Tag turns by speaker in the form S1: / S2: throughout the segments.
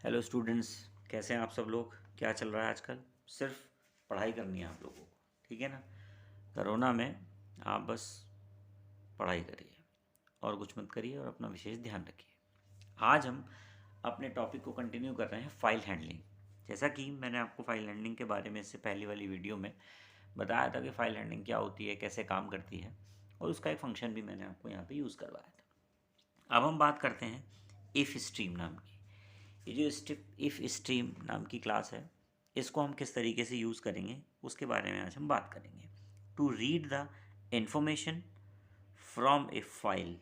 S1: Hello students, कैसे हैं आप सब लोग। क्या चल रहा है आजकल। सिर्फ पढ़ाई करनी है आप लोगों को, ठीक है ना। कोरोना में आप बस पढ़ाई करिए और कुछ मत करिए और अपना विशेष ध्यान रखिए। आज हम अपने टॉपिक को कंटिन्यू कर रहे हैं, फाइल हैंडलिंग। जैसा कि मैंने आपको फाइल हैंडलिंग के बारे में इससे पहली वाली वीडियो में बताया था कि फ़ाइल हैंडलिंग क्या होती है, कैसे काम करती है, और उसका एक फंक्शन भी मैंने आपको यहाँ पे यूज़ करवाया था। अब हम बात करते हैं इफ़ स्ट्रीम नाम की। ये जो इफ़ स्ट्रीम नाम की क्लास है, इसको हम किस तरीके से यूज़ करेंगे उसके बारे में आज हम बात करेंगे। To read the information from a file.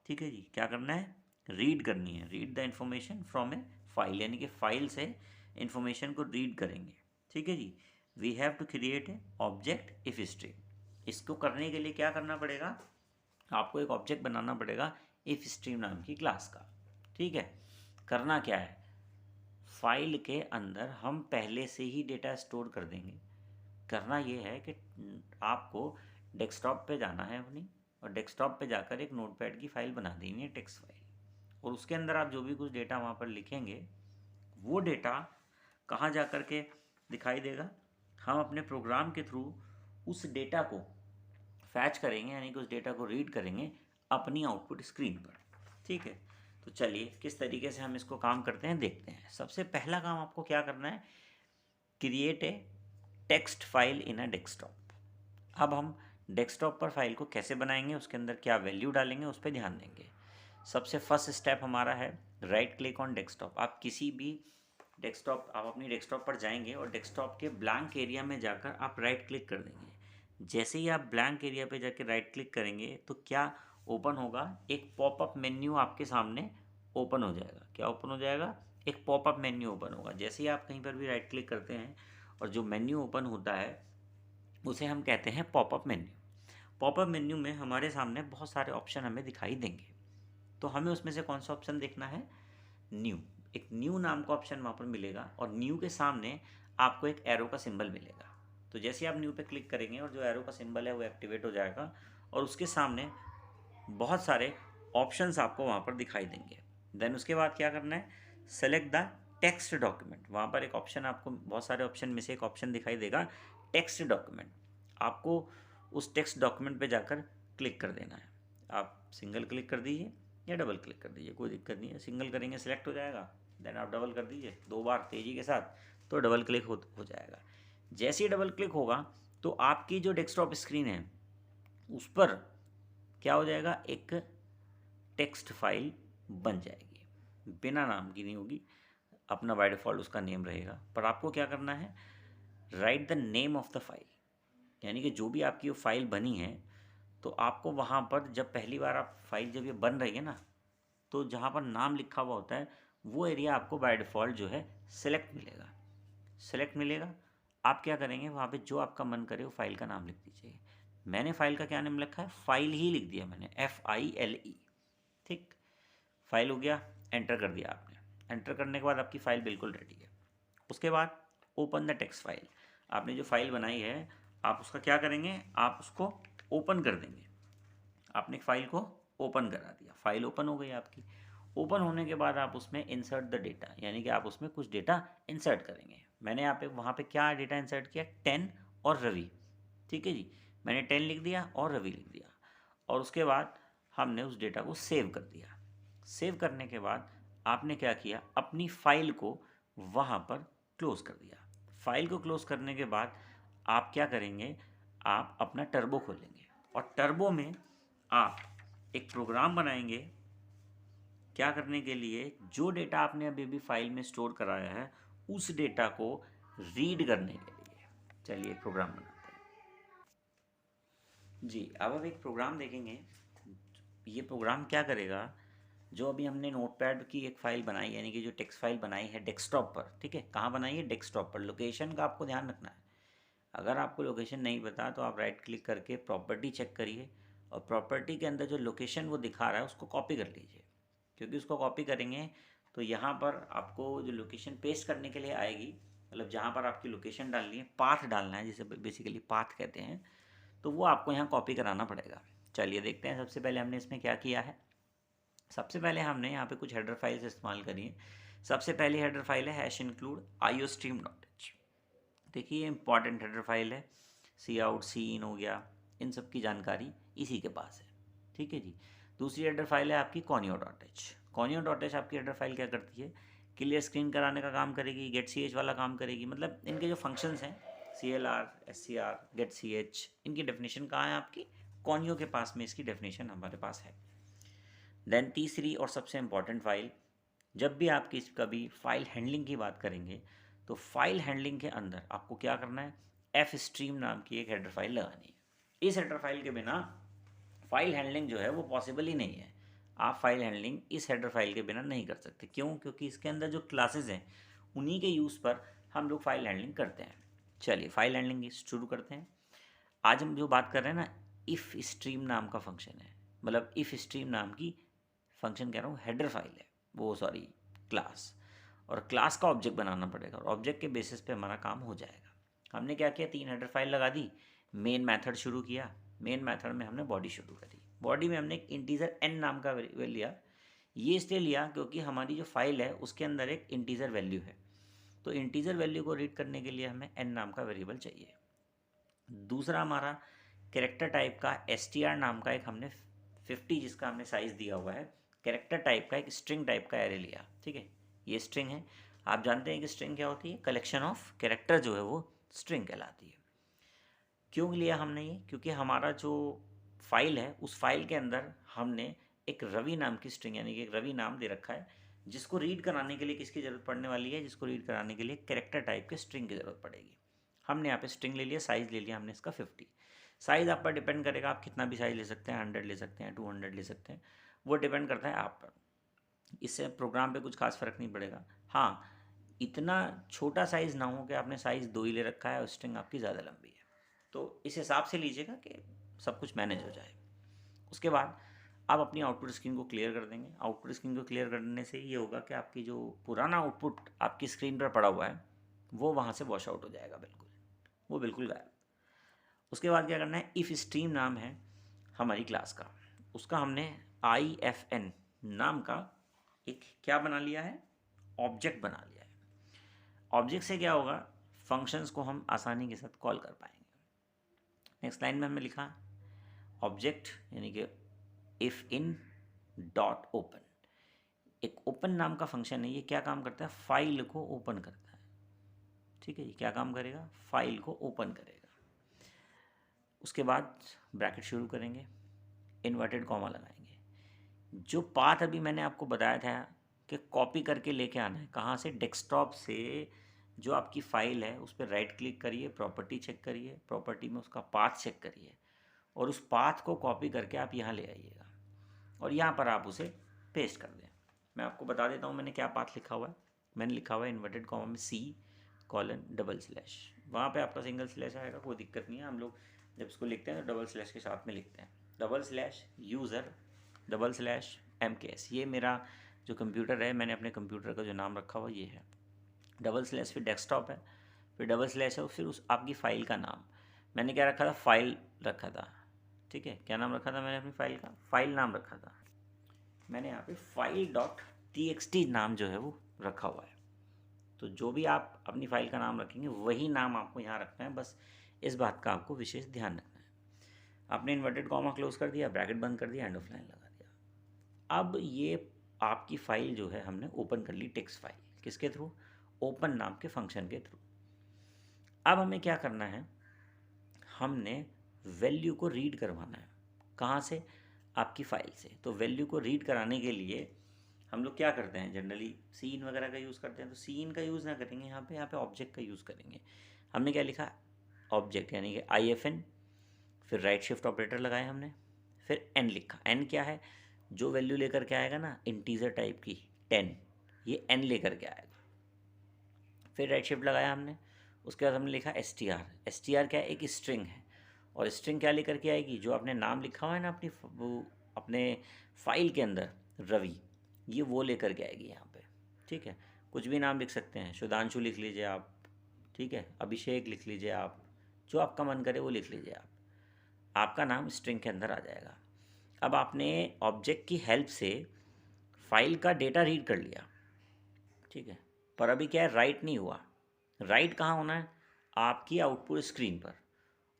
S1: ठीक है जी, क्या करना है, रीड करनी है। Read the information from a file, यानी कि फाइल से इंफॉर्मेशन को रीड करेंगे। ठीक है जी। We have to create a object if stream. इसको करने के लिए क्या करना पड़ेगा, आपको एक ऑब्जेक्ट बनाना पड़ेगा इफ स्ट्रीम नाम की क्लास का। ठीक है। करना क्या है, फाइल के अंदर हम पहले से ही डेटा स्टोर कर देंगे। करना ये है कि आपको डेस्कटॉप पे जाना है अपनी, और डेस्कटॉप पे जाकर एक नोटपैड की फ़ाइल बना देनी है, टेक्स्ट फाइल। और उसके अंदर आप जो भी कुछ डेटा वहाँ पर लिखेंगे, वो डेटा कहाँ जा कर के दिखाई देगा। हम अपने प्रोग्राम के थ्रू उस डेटा को फैच करेंगे, यानी कि उस डेटा को रीड करेंगे अपनी आउटपुट स्क्रीन पर। ठीक है। तो चलिए किस तरीके से हम इसको काम करते हैं देखते हैं। सबसे पहला काम आपको क्या करना है, create a text file in a desktop. अब हम डेस्कटॉप पर फाइल को कैसे बनाएंगे, उसके अंदर क्या वैल्यू डालेंगे, उस पर ध्यान देंगे। सबसे फर्स्ट स्टेप हमारा है राइट क्लिक ऑन डेस्कटॉप। आप किसी भी डेस्कटॉप, आप अपनी डेस्कटॉप पर जाएंगे और डेस्कटॉप के ब्लैंक एरिया में जाकर आप राइट क्लिक कर देंगे। जैसे ही आप ब्लैंक एरिया पे जाके राइट क्लिक करेंगे तो क्या ओपन होगा, एक पॉपअप मेन्यू आपके सामने ओपन हो जाएगा। क्या ओपन हो जाएगा, एक पॉपअप मेन्यू ओपन होगा। जैसे ही आप कहीं पर भी राइट क्लिक करते हैं और जो मेन्यू ओपन होता है उसे हम कहते हैं पॉपअप मेन्यू। पॉपअप मेन्यू में हमारे सामने बहुत सारे ऑप्शन हमें दिखाई देंगे, तो हमें उसमें से कौन सा ऑप्शन देखना है, न्यू। एक न्यू नाम का ऑप्शन वहाँ पर मिलेगा और न्यू के सामने आपको एक एरो का सिंबल मिलेगा। तो जैसे आप न्यू पे क्लिक करेंगे और जो एरो का सिंबल है वो एक्टिवेट हो जाएगा और उसके सामने बहुत सारे ऑप्शंस आपको वहाँ पर दिखाई देंगे। देन उसके बाद क्या करना है, सेलेक्ट द टेक्स्ट डॉक्यूमेंट। वहाँ पर एक ऑप्शन, आपको बहुत सारे ऑप्शन में से एक ऑप्शन दिखाई देगा टेक्स्ट डॉक्यूमेंट। आपको उस टेक्स्ट डॉक्यूमेंट पे जाकर क्लिक कर देना है। आप सिंगल क्लिक कर दीजिए या डबल क्लिक कर दीजिए, कोई दिक्कत नहीं है। सिंगल करेंगे सिलेक्ट हो जाएगा, देन आप डबल कर दीजिए 2 बार तेज़ी के साथ, तो डबल क्लिक हो जाएगा। जैसे ही डबल क्लिक होगा तो आपकी जो डेस्कटॉप स्क्रीन है उस पर क्या हो जाएगा, एक टेक्स्ट फाइल बन जाएगी। बिना नाम की नहीं होगी, अपना बाय डिफ़ॉल्ट उसका नेम रहेगा। पर आपको क्या करना है, right the name of the file, यानी कि जो भी आपकी वो फाइल बनी है, तो आपको वहाँ पर जब पहली बार आप फाइल जब ये बन रही है ना, तो जहाँ पर नाम लिखा हुआ होता है वो एरिया आपको बाय डिफ़ॉल्ट जो है सेलेक्ट मिलेगा। सेलेक्ट मिलेगा, आप क्या करेंगे, वहाँ पे जो आपका मन करे वो फाइल का नाम लिख दीजिए। मैंने फाइल का क्या नाम लिखा है, फाइल ही लिख दिया मैंने, FILE। ठीक, फाइल हो गया, एंटर कर दिया आपने। एंटर करने के बाद आपकी फ़ाइल बिल्कुल रेडी है। उसके बाद ओपन द टेक्स्ट फाइल। आपने जो फाइल बनाई है आप उसका क्या करेंगे, आप उसको ओपन कर देंगे। आपने फाइल को ओपन करा दिया, फाइल ओपन हो गई आपकी। ओपन होने के बाद आप उसमें इंसर्ट द डेटा, यानी कि आप उसमें कुछ डेटा इंसर्ट करेंगे। मैंने यहाँ पे वहाँ पे क्या डेटा इंसर्ट किया, 10 और रवि। ठीक है जी, मैंने 10 लिख दिया और रवि लिख दिया, और उसके बाद हमने उस डेटा को सेव कर दिया। सेव करने के बाद आपने क्या किया, अपनी फ़ाइल को वहाँ पर क्लोज़ कर दिया। फाइल को क्लोज़ करने के बाद आप क्या करेंगे, आप अपना टर्बो खोलेंगे और टर्बो में आप एक प्रोग्राम बनाएंगे। क्या करने के लिए, जो डेटा आपने अभी अभी फाइल में स्टोर कराया है उस डेटा को रीड करने के लिए। चलिए एक प्रोग्राम बनाते हैं जी। अब हम एक प्रोग्राम देखेंगे। ये प्रोग्राम क्या करेगा, जो अभी हमने नोटपैड की एक फ़ाइल बनाई, यानी कि जो टेक्स्ट फाइल बनाई है डेस्कटॉप पर। ठीक है, कहाँ बनाई है, डेस्कटॉप पर। लोकेशन का आपको ध्यान रखना है। अगर आपको लोकेशन नहीं पता तो आप राइट क्लिक करके प्रॉपर्टी चेक करिए और प्रॉपर्टी के अंदर जो लोकेशन वो दिखा रहा है उसको कॉपी कर लीजिए, क्योंकि उसको कॉपी करेंगे तो यहाँ पर आपको जो लोकेशन पेस्ट करने के लिए आएगी, मतलब जहाँ पर आपकी लोकेशन डालनी है, पाथ डालना है जिसे बेसिकली पाथ कहते हैं, तो वो आपको यहाँ कॉपी कराना पड़ेगा। चलिए देखते हैं। सबसे पहले हमने इसमें क्या किया है, सबसे पहले हमने यहाँ पे कुछ हेडर फाइल्स इस्तेमाल करी हैं। सबसे पहली हेडर फाइल है हैश इंक्लूड iostream.h। देखिए ये इंपॉर्टेंट हेडर फाइल है, सी आउट सी इन हो गया, इन सब की जानकारी इसी के पास है, ठीक है जी। दूसरी हेडर फाइल है आपकी conio.h। conio.h आपकी हेडर फाइल क्या करती है, क्लियर स्क्रीन कराने का काम करेगी, गेट सी एच वाला काम करेगी। मतलब इनके जो फंक्शंस हैं CLR SCR get C H, इनकी डेफिनेशन कहाँ है आपकी कॉनियो के पास में, इसकी डेफिनेशन हमारे पास है। देन तीसरी और सबसे इम्पॉर्टेंट फाइल, जब भी आप कभी फाइल हैंडलिंग की बात करेंगे तो फाइल हैंडलिंग के अंदर आपको क्या करना है, एफ स्ट्रीम नाम की एक हेडर फाइल लगानी है। इस हेडर फाइल के बिना फाइल हैंडलिंग जो है वो पॉसिबल ही नहीं है। आप फाइल हैंडलिंग इस हेडर फाइल के बिना नहीं कर सकते। क्यों? क्योंकि इसके अंदर जो क्लासेस हैं उन्हीं के यूज़ पर हम लोग फाइल हैंडलिंग करते हैं। चलिए फाइल हैंडलिंग शुरू करते हैं। आज हम जो बात कर रहे हैं ना, इफ़ स्ट्रीम नाम का फंक्शन है, मतलब इफ़ स्ट्रीम नाम की फंक्शन कह रहा हूँ, हेडर फाइल है वो, सॉरी क्लास, और क्लास का ऑब्जेक्ट बनाना पड़ेगा और ऑब्जेक्ट के बेसिस पे हमारा काम हो जाएगा। हमने क्या किया, 3 हेडर फाइल लगा दी, मेन मेथड शुरू किया, मेन मेथड में हमने बॉडी शुरू करी। बॉडी में हमने एक इंटीजर n नाम का वेरिएबल लिया। ये इसलिए लिया क्योंकि हमारी जो फाइल है उसके अंदर एक इंटीजर वैल्यू है, तो इंटीजर वैल्यू को रीड करने के लिए हमें n नाम का वेरिएबल चाहिए। दूसरा हमारा कैरेक्टर टाइप का str नाम का एक हमने 50 जिसका हमने साइज़ दिया हुआ है, कैरेक्टर टाइप का एक स्ट्रिंग टाइप का एरे लिया, ठीक है। ये स्ट्रिंग है, आप जानते हैं कि स्ट्रिंग क्या होती है, कलेक्शन ऑफ कैरेक्टर जो है वो स्ट्रिंग कहलाती है। क्यों लिया हमने ये, क्योंकि हमारा जो फाइल है उस फाइल के अंदर हमने एक रवि नाम की स्ट्रिंग यानी कि एक रवि नाम दे रखा है, जिसको रीड कराने के लिए किसकी ज़रूरत पड़ने वाली है, जिसको रीड कराने के लिए कैरेक्टर टाइप के स्ट्रिंग की ज़रूरत पड़ेगी। हमने यहाँ पे स्ट्रिंग ले लिया, साइज़ ले लिया हमने इसका 50। साइज़ आप पर डिपेंड करेगा, आप कितना भी साइज़ ले सकते हैं, 100 ले सकते हैं, 200 ले सकते हैं, वो डिपेंड करता है आप पर। इससे प्रोग्राम पे कुछ खास फ़र्क नहीं पड़ेगा। हाँ, इतना छोटा साइज़ ना हो कि आपने साइज़ 2 ही ले रखा है और स्ट्रिंग आपकी ज़्यादा लंबी है, तो इस हिसाब से लीजिएगा कि सब कुछ मैनेज हो जाए। उसके बाद आप अपनी आउटपुट स्क्रीन को क्लियर कर देंगे। आउटपुट स्क्रीन को क्लियर करने से ये होगा कि आपकी जो पुराना आउटपुट आपकी स्क्रीन पर पड़ा हुआ है वो वहाँ से वॉश आउट हो जाएगा, बिल्कुल, वो बिल्कुल गायब। उसके बाद क्या करना है, इफ़ स्ट्रीम नाम है हमारी क्लास का, उसका हमने IFN नाम का एक क्या बना लिया है, ऑब्जेक्ट बना लिया है। ऑब्जेक्ट से क्या होगा, फंक्शंस को हम आसानी के साथ कॉल कर पाएंगे। नेक्स्ट लाइन में हमने लिखा ऑब्जेक्ट यानी कि इफ़ इन डॉट ओपन, एक ओपन नाम का फंक्शन है। ये क्या काम करता है, फाइल को ओपन करता है, ठीक है। ये क्या काम करेगा, फाइल को ओपन करेगा। उसके बाद ब्रैकेट शुरू करेंगे, इन्वर्टेड कॉमा लगाएंगे। जो पाथ अभी मैंने आपको बताया था कि कॉपी करके लेके आना है, कहाँ से, डेस्कटॉप से जो आपकी फ़ाइल है उस पर राइट क्लिक करिए, प्रॉपर्टी चेक करिए, प्रॉपर्टी में उसका पाथ चेक करिए और उस पाथ को कॉपी करके आप यहाँ ले आइएगा और यहाँ पर आप उसे पेस्ट कर दें। मैं आपको बता देता हूँ मैंने क्या पाथ लिखा हुआ है। मैंने लिखा हुआ है इन्वर्टेड कॉमा में C:\\, वहाँ पे आपका सिंगल स्लैश आएगा, कोई दिक्कत नहीं है। हम लोग जब इसको लिखते हैं तो डबल स्लैश के साथ में लिखते हैं, /user /MKS। ये मेरा जो कंप्यूटर है, मैंने अपने कंप्यूटर का जो नाम रखा हुआ ये है, डबल स्लैश फिर डेस्कटॉप है, फिर डबल स्लैश है और फिर उस आपकी फ़ाइल का नाम। मैंने क्या रखा था, फाइल रखा था, ठीक है। क्या नाम रखा था मैंने अपनी फ़ाइल का, फाइल नाम रखा था मैंने यहाँ पे file.txt नाम जो है वो रखा हुआ है। तो जो भी आप अपनी फ़ाइल का नाम रखेंगे वही नाम आपको यहाँ रखना है, बस इस बात का आपको विशेष ध्यान रखना है। आपने इन्वर्टेड कॉमा क्लोज कर दिया, ब्रैकेट बंद कर दिया, एंड ऑफ लाइन लगा दिया। अब ये आपकी फ़ाइल जो है हमने ओपन कर ली, टेक्स्ट फाइल, किसके थ्रू, ओपन नाम के फंक्शन के थ्रू। अब हमें क्या करना है, हमने वैल्यू को रीड करवाना है, कहाँ से, आपकी फ़ाइल से। तो वैल्यू को रीड कराने के लिए हम लोग क्या करते हैं, जनरली सीन वगैरह का यूज़ करते हैं। तो सीन का यूज़ ना करेंगे, यहाँ पे ऑब्जेक्ट का यूज़ करेंगे। हमने क्या लिखा, ऑब्जेक्ट यानी कि IFN, फिर राइट शिफ्ट ऑपरेटर लगाया हमने, फिर n लिखा। n क्या है, जो वैल्यू लेकर के आएगा ना इंटीजर टाइप की 10, ये n लेकर के आएगा। फिर राइट शिफ्ट लगाया हमने, उसके बाद हमने लिखा str क्या है, एक स्ट्रिंग है, और स्ट्रिंग क्या लेकर के आएगी, जो आपने नाम लिखा हुआ है ना अपने फाइल के अंदर रवि, ये वो लेकर के आएगी यहाँ पे, ठीक है। कुछ भी नाम लिख सकते हैं, सुधांशु लिख लीजिए आप, ठीक है, अभिषेक लिख लीजिए आप, जो आपका मन करे वो लिख लीजिए आप, आपका नाम स्ट्रिंग के अंदर आ जाएगा। अब आपने ऑब्जेक्ट की हेल्प से फाइल का डेटा रीड कर लिया, ठीक है। पर अभी क्या है, राइट नहीं हुआ। राइट कहाँ होना है, आपकी आउटपुट स्क्रीन पर।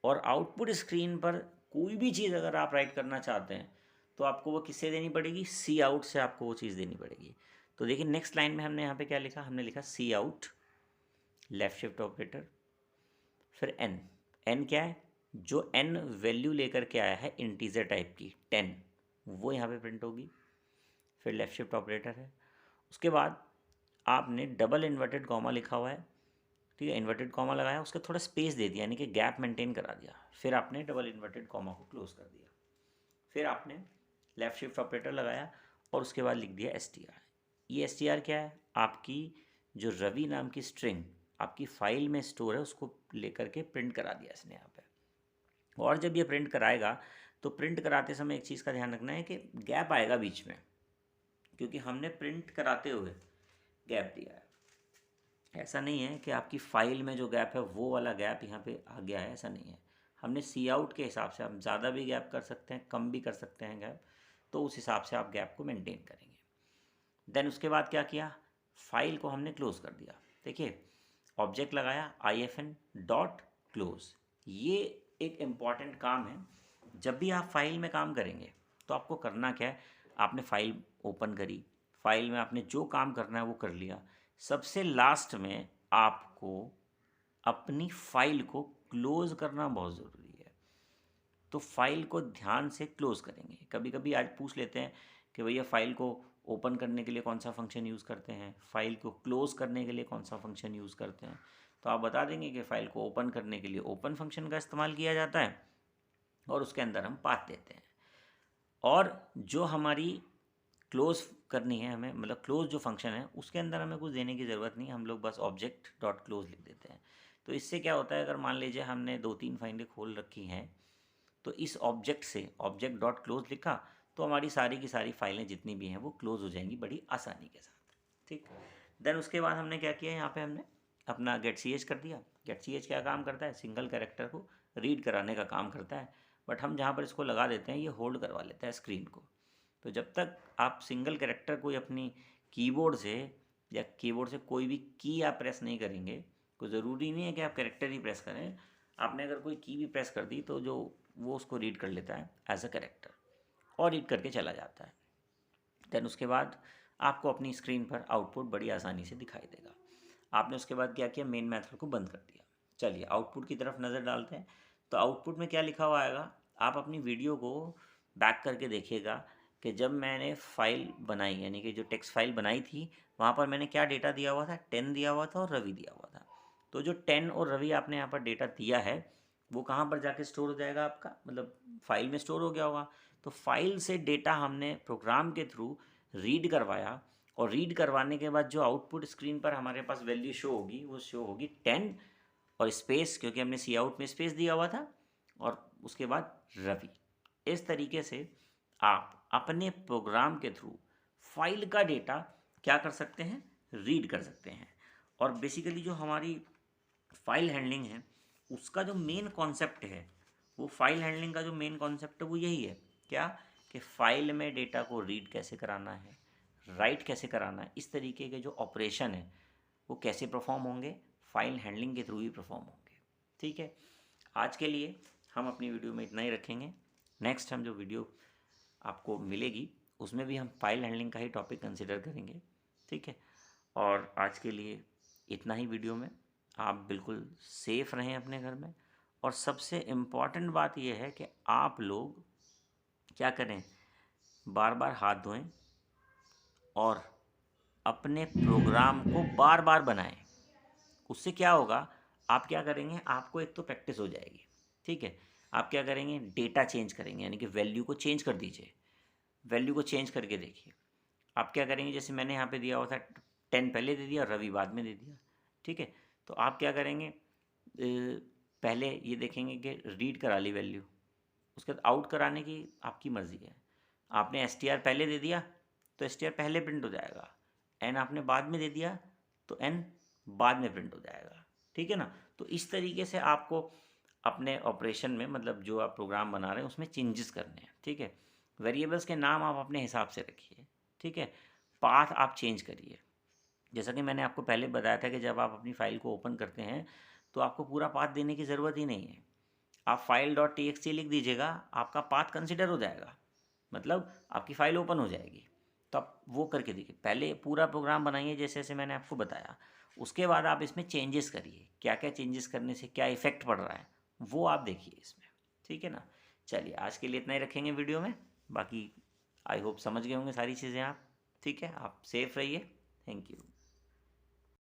S1: और आउटपुट स्क्रीन पर कोई भी चीज़ अगर आप राइट करना चाहते हैं तो आपको वो किससे देनी पड़ेगी, सी आउट से आपको वो चीज़ देनी पड़ेगी। तो देखिए नेक्स्ट लाइन में हमने यहाँ पे क्या लिखा, हमने लिखा सी आउट लेफ्ट शिफ्ट ऑपरेटर, फिर एन। एन क्या है, जो एन वैल्यू लेकर के आया है इंटीजर टाइप की 10, वो यहाँ पे प्रिंट होगी। फिर लेफ्ट शिफ्ट ऑपरेटर है। उसके बाद आपने डबल इन्वर्टेड कॉमा लिखा हुआ है, ठीक है, इन्वर्टेड कॉमा लगाया, उसका थोड़ा स्पेस दे दिया, यानी कि गैप मेंटेन करा दिया। फिर आपने डबल इन्वर्टेड कॉमा को क्लोज कर दिया। फिर आपने लेफ्ट शिफ्ट ऑपरेटर लगाया और उसके बाद लिख दिया एस टी आर। ये एस टी आर क्या है, आपकी जो रवि नाम की स्ट्रिंग आपकी फाइल में स्टोर है उसको लेकर के प्रिंट करा दिया इसने यहाँ पे। और जब ये प्रिंट कराएगा तो प्रिंट कराते समय एक चीज़ का ध्यान रखना है कि गैप आएगा बीच में, क्योंकि हमने प्रिंट कराते हुए गैप दिया है। ऐसा नहीं है कि आपकी फ़ाइल में जो गैप है वो वाला गैप यहाँ पे आ गया है, ऐसा नहीं है। हमने सी आउट के हिसाब से, हम ज़्यादा भी गैप कर सकते हैं, कम भी कर सकते हैं गैप, तो उस हिसाब से आप गैप को मेंटेन करेंगे। देन उसके बाद क्या किया, फाइल को हमने क्लोज़ कर दिया। देखिए ऑब्जेक्ट लगाया IFN डॉट क्लोज। ये एक इम्पॉर्टेंट काम है। जब भी आप फाइल में काम करेंगे तो आपको करना क्या है, आपने फाइल ओपन करी, फाइल में आपने जो काम करना है वो कर लिया, सबसे लास्ट में आपको अपनी फाइल को क्लोज़ करना बहुत ज़रूरी है। तो फाइल को ध्यान से क्लोज़ करेंगे। कभी कभी आज पूछ लेते हैं कि भैया फाइल को ओपन करने के लिए कौन सा फंक्शन यूज़ करते हैं, फाइल को क्लोज़ करने के लिए कौन सा फंक्शन यूज़ करते हैं। तो आप बता देंगे कि फ़ाइल को ओपन करने के लिए ओपन फंक्शन का इस्तेमाल किया जाता है और उसके अंदर हम पाथ देते हैं। और जो हमारी क्लोज़ करनी है हमें, मतलब क्लोज़ जो फंक्शन है उसके अंदर हमें कुछ देने की ज़रूरत नहीं, हम लोग बस ऑब्जेक्ट डॉट क्लोज लिख देते हैं। तो इससे क्या होता है, अगर मान लीजिए हमने 2-3 फाइलें खोल रखी हैं तो इस ऑब्जेक्ट से ऑब्जेक्ट डॉट क्लोज लिखा तो हमारी सारी की सारी फाइलें जितनी भी हैं वो क्लोज हो जाएंगी बड़ी आसानी के साथ। ठीक, देन उसके बाद हमने क्या किया, यहाँ पे हमने अपना गेट सी एच कर दिया। गेट सी एच क्या काम करता है, सिंगल कैरेक्टर को रीड कराने का काम करता है, बट हम जहाँ पर इसको लगा देते हैं ये होल्ड करवा लेता है स्क्रीन को। तो जब तक आप सिंगल कैरेक्टर कोई अपनी कीबोर्ड से या कीबोर्ड से कोई भी की आप प्रेस नहीं करेंगे, कोई ज़रूरी नहीं है कि आप कैरेक्टर ही प्रेस करें, आपने अगर कोई की भी प्रेस कर दी तो जो वो उसको रीड कर लेता है एज अ कैरेक्टर और रीड करके चला जाता है। देन उसके बाद आपको अपनी स्क्रीन पर आउटपुट बड़ी आसानी से दिखाई देगा। आपने उसके बाद क्या किया, मेन मेथड को बंद कर दिया। चलिए आउटपुट की तरफ नज़र डालते हैं। तो आउटपुट में क्या लिखा हुआ आएगा, आप अपनी वीडियो को बैक करके देखिएगा कि जब मैंने फ़ाइल बनाई, यानी कि जो टेक्स्ट फाइल बनाई थी, वहाँ पर मैंने क्या डेटा दिया हुआ था, 10 दिया हुआ था और रवि दिया हुआ था। तो जो 10 और रवि आपने यहाँ पर डेटा दिया है वो कहाँ पर जाके स्टोर हो जाएगा, आपका मतलब फाइल में स्टोर हो गया होगा। तो फाइल से डेटा हमने प्रोग्राम के थ्रू रीड करवाया और रीड करवाने के बाद जो आउटपुट स्क्रीन पर हमारे पास वैल्यू शो होगी वो शो होगी 10 और स्पेस, क्योंकि हमने सी आउट में स्पेस दिया हुआ था, और उसके बाद रवि। इस तरीके से आप अपने प्रोग्राम के थ्रू फाइल का डेटा क्या कर सकते हैं, रीड कर सकते हैं। और बेसिकली जो हमारी फाइल हैंडलिंग है उसका जो मेन कॉन्सेप्ट है, वो फाइल हैंडलिंग का जो मेन कॉन्सेप्ट है वो यही है, क्या, कि फ़ाइल में डेटा को रीड कैसे कराना है, राइट कैसे कराना है, इस तरीके के जो ऑपरेशन है वो कैसे परफॉर्म होंगे, फाइल हैंडलिंग के थ्रू ही परफॉर्म होंगे। ठीक है, आज के लिए हम अपनी वीडियो में इतना ही रखेंगे। नेक्स्ट हम जो वीडियो आपको मिलेगी उसमें भी हम फाइल हैंडलिंग का ही टॉपिक कंसिडर करेंगे। ठीक है, और आज के लिए इतना ही वीडियो में। आप बिल्कुल सेफ़ रहें अपने घर में, और सबसे इम्पॉर्टेंट बात यह है कि आप लोग क्या करें, बार बार हाथ धोएं और अपने प्रोग्राम को बार बार बनाएं। उससे क्या होगा, आप क्या करेंगे, आपको एक तो प्रैक्टिस हो जाएगी। ठीक है, आप क्या करेंगे, डेटा चेंज करेंगे, यानी कि वैल्यू को चेंज कर दीजिए। वैल्यू को चेंज करके देखिए आप क्या करेंगे। जैसे मैंने यहाँ पे दिया हुआ था 10 पहले दे दिया, रवि बाद में दे दिया। ठीक है, तो आप क्या करेंगे, पहले ये देखेंगे कि रीड करा ली वैल्यू, उसके बाद आउट कराने की आपकी मर्ज़ी है। आपने एस टी आर पहले दे दिया तो एस टी आर पहले प्रिंट हो जाएगा, एन आपने बाद में दे दिया तो एन बाद में प्रिंट हो जाएगा। ठीक है ना, तो इस तरीके से आपको अपने ऑपरेशन में, मतलब जो आप प्रोग्राम बना रहे हैं उसमें चेंजेस करने हैं। ठीक है, वेरिएबल्स के नाम आप अपने हिसाब से रखिए। ठीक है, पाथ आप चेंज करिए, जैसा कि मैंने आपको पहले बताया था कि जब आप अपनी फ़ाइल को ओपन करते हैं तो आपको पूरा पाथ देने की ज़रूरत ही नहीं है। आप फाइल डॉट txt लिख दीजिएगा, आपका पाथ कंसिडर हो जाएगा, मतलब आपकी फ़ाइल ओपन हो जाएगी। तो आप वो करके देखिए, पहले पूरा प्रोग्राम बनाइए जैसे जैसे मैंने आपको बताया, उसके बाद आप इसमें चेंजेस करिए, क्या क्या चेंजेस करने से क्या इफ़ेक्ट पड़ रहा है वो आप देखिए इसमें, ठीक है ना। चलिए आज के लिए इतना ही रखेंगे वीडियो में, बाकी आई होप समझ गए होंगे सारी चीज़ें आप, ठीक है। आप सेफ़ रहिए, थैंक यू।